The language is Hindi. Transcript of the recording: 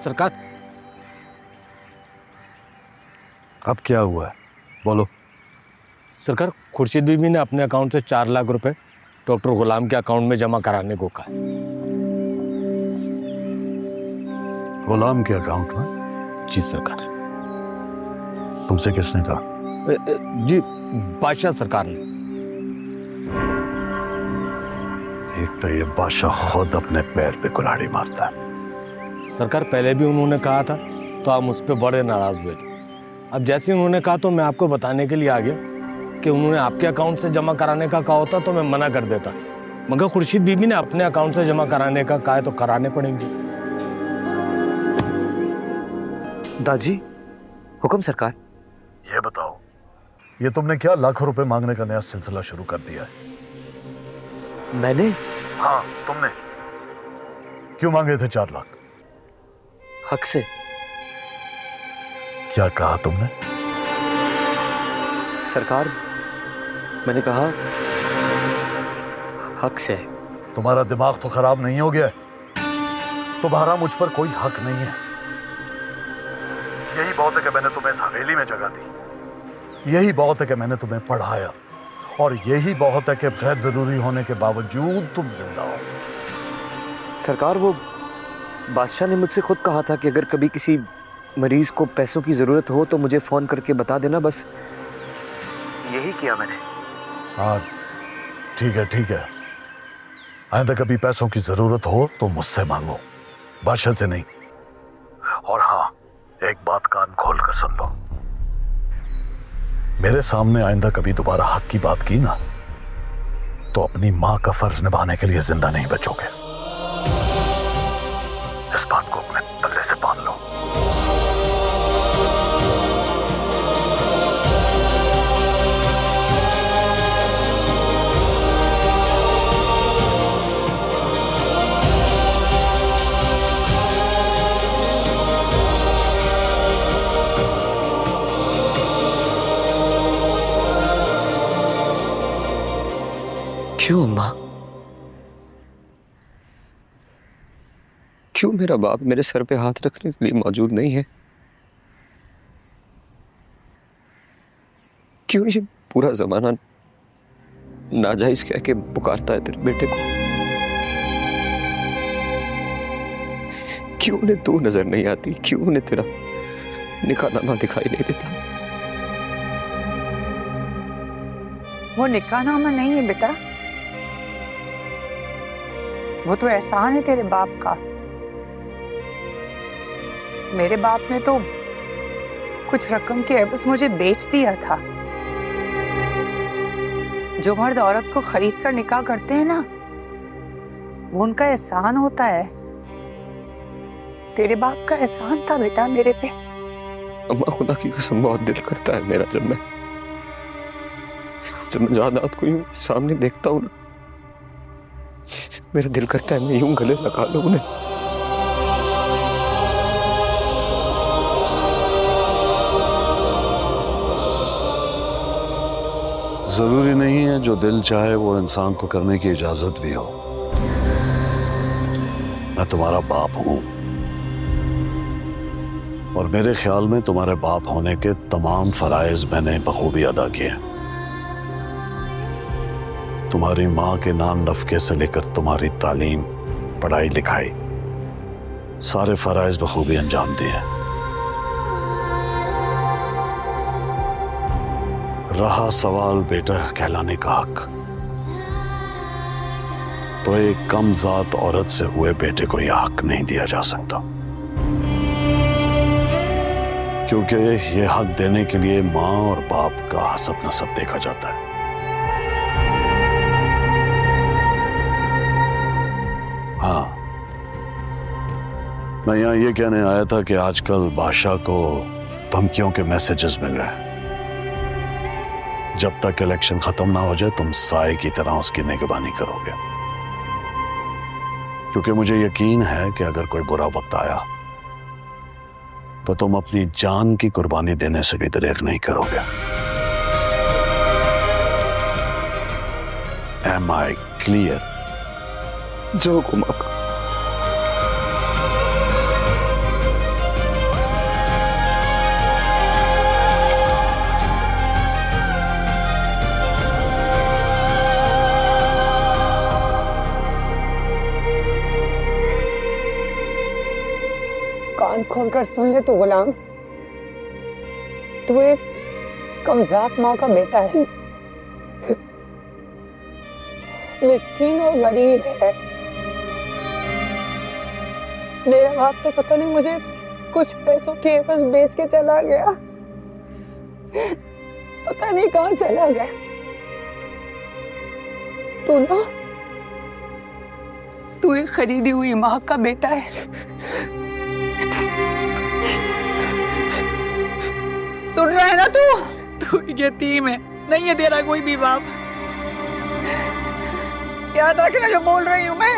सरकार। अब क्या हुआ है, बोलो। सरकार, खुर्शीद बीबी ने अपने अकाउंट से 4 लाख रुपए डॉक्टर गुलाम के अकाउंट में जमा कराने को कहा। गुलाम के अकाउंट में? जी सरकार। तुमसे किसने कहा? जी बादशाह सरकार ने। एक तो ये बादशाह खुद अपने पैर पे कुल्हाड़ी मारता है। सरकार, पहले भी उन्होंने कहा था तो आप मुझ पर बड़े नाराज हुए थे। अब जैसे उन्होंने कहा तो मैं आपको बताने के लिए आ गया कि उन्होंने आपके अकाउंट से जमा कराने का कहा होता तो मैं मना कर देता, मगर खुर्शीद बीबी ने अपने अकाउंट से जमा कराने का कहा है तो कराने पड़ेंगे। दादी, हुक्म सरकार। ये बताओ, ये तुमने क्या लाखों रुपए मांगने का नया सिलसिला शुरू कर दिया है? मैंने? हाँ तुमने। क्यों मांगे थे 4 लाख? हक से। क्या कहा तुमने? सरकार, मैंने कहा हक से। तुम्हारा दिमाग तो खराब नहीं हो गया? तुम्हारा मुझ पर कोई हक नहीं है। यही बहुत है कि मैंने तुम्हें इस हवेली में जगह दी, यही बहुत है कि मैंने तुम्हें पढ़ाया, और यही बहुत है कि गैर जरूरी होने के बावजूद तुम जिंदा हो। सरकार, वो बादशाह ने मुझसे खुद कहा था कि अगर कभी किसी मरीज को पैसों की जरूरत हो तो मुझे फोन करके बता देना, बस यही किया मैंने। हाँ ठीक है ठीक है, आइंदा कभी पैसों की जरूरत हो तो मुझसे मांगो, बादशाह से नहीं। और हाँ, एक बात कान खोल कर सुन लो, मेरे सामने आइंदा कभी दोबारा हक की बात की ना तो अपनी मां का फर्ज निभाने के लिए जिंदा नहीं बचोगे। इस बात को अपने पल्ले से बांध लो। क्यों माँ? क्यों मेरा बाप मेरे सर पे हाथ रखने के लिए मौजूद नहीं है? क्यों ये पूरा जमाना नाजायज कह के पुकारता है तेरे बेटे को? क्यों उन्हें तू नजर नहीं आती? क्यों उन्हें तेरा निकाहनामा दिखाई नहीं देता? वो निकाहनामा नहीं है बेटा, वो तो एहसान है तेरे बाप का। मेरे बाप ने तो कुछ रकम के एवज मुझे बेच दिया था। जो मर्द औरत को खरीद कर निकाह करते हैं ना, वो उनका एहसान होता है। तेरे बाप का एहसान था बेटा मेरे पे। अम्मा, खुदा की कसम बहुत दिल करता है मेरा, जब मैं जायदाद को यूं सामने देखता हूं ना, मेरा दिल करता है मैं यूं गले लगा लूं उन्हें। जरूरी नहीं है जो दिल चाहे वो इंसान को करने की इजाजत भी हो। मैं तुम्हारा बाप हूं, और मेरे ख्याल में तुम्हारे बाप होने के तमाम फराइज मैंने बखूबी अदा किए। तुम्हारी माँ के नाम नफके से लेकर तुम्हारी तालीम, पढ़ाई लिखाई, सारे फराइज बखूबी अंजाम दिए। रहा सवाल बेटा कहलाने का हक, तो एक कम जात औरत से हुए बेटे को यह हक नहीं दिया जा सकता, क्योंकि यह हक देने के लिए माँ और बाप का हसब नसब देखा जाता है। हाँ, मैं यहाँ ये कहने आया था कि आजकल बादशाह को धमकियों के मैसेजेस मिल रहे हैं। जब तक इलेक्शन खत्म ना हो जाए तुम साए की तरह उसकी निगरानी करोगे, क्योंकि मुझे यकीन है कि अगर कोई बुरा वक्त आया तो तुम अपनी जान की कुर्बानी देने से भी दरेर नहीं करोगे। Am I clear? जो हुक्म आपका। कान खोलकर सुन ले तू गुलाम, तू एक कमजात माँ का बेटा है, मिस्कीन और गरीब है। मेरा बाप तो पता नहीं मुझे कुछ पैसों की एवज बेच के चला गया, पता नहीं कहाँ चला गया। तू एक खरीदी हुई माँ का बेटा है। सुन रहा है ना तू एक यतीम है, नहीं है तेरा कोई भी बाप। याद रखना जो बोल रही हूँ मैं।